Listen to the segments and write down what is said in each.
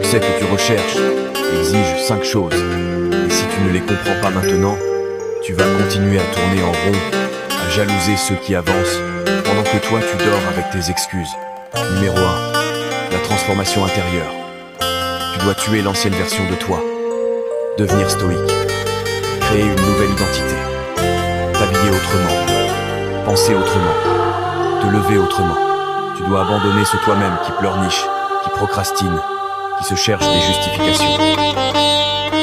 succès que tu recherches exige 5 choses. Et si tu ne les comprends pas maintenant, tu vas continuer à tourner en rond, à jalouser ceux qui avancent, pendant que toi tu dors avec tes excuses. Numéro 1. La transformation intérieure. Tu dois tuer l'ancienne version de toi. Devenir stoïque. Créer une nouvelle identité. T'habiller autrement. Penser autrement. Te lever autrement. Tu dois abandonner ce toi-même qui pleurniche, qui procrastine, qui se cherche des justifications.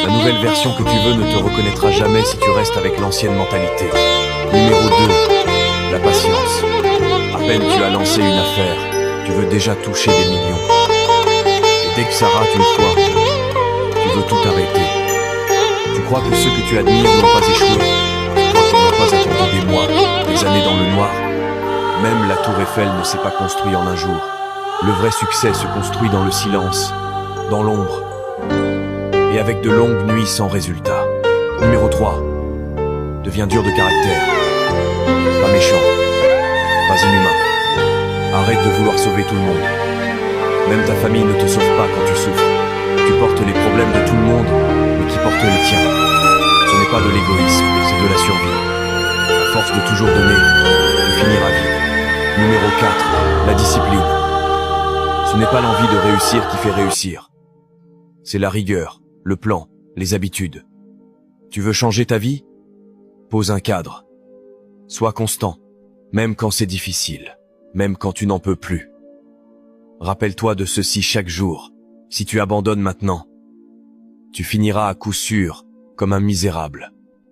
La nouvelle version que tu veux ne te reconnaîtra jamais si tu restes avec l'ancienne mentalité. Numéro 2. La patience. À peine tu as lancé une affaire, tu veux déjà toucher des millions. Et dès que ça rate une fois, tu veux tout arrêter. Tu crois que ceux que tu admires n'ont pas échoué. Tu crois qu'ils n'ont pas attendu des mois, des années dans le noir. Même la tour Eiffel ne s'est pas construite en un jour. Le vrai succès se construit dans le silence, dans l'ombre, et avec de longues nuits sans résultat. Numéro 3. Deviens dur de caractère. Pas méchant, pas inhumain. Arrête de vouloir sauver tout le monde. Même ta famille ne te sauve pas quand tu souffres. Tu portes les problèmes de tout le monde, mais qui porte les tiens. Ce n'est pas de l'égoïsme, c'est de la survie. À force de toujours donner, tu finiras vide. Numéro 4. La discipline. Ce n'est pas l'envie de réussir qui fait réussir. C'est la rigueur, le plan, les habitudes. Tu veux changer ta vie? Pose un cadre. Sois constant, même quand c'est difficile, même quand tu n'en peux plus. Rappelle-toi de ceci chaque jour. Si tu abandonnes maintenant, tu finiras à coup sûr comme un misérable.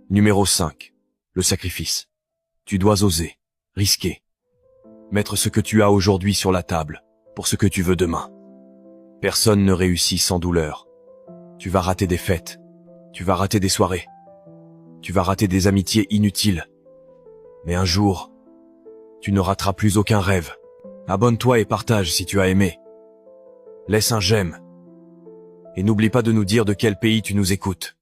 Numéro 5. Le sacrifice. Tu dois oser, risquer. Mettre ce que tu as aujourd'hui sur la table, pour ce que tu veux demain. Personne ne réussit sans douleur. Tu vas rater des fêtes, tu vas rater des soirées, tu vas rater des amitiés inutiles. Mais un jour, tu ne rateras plus aucun rêve. Abonne-toi et partage si tu as aimé. Laisse un j'aime. Et n'oublie pas de nous dire de quel pays tu nous écoutes.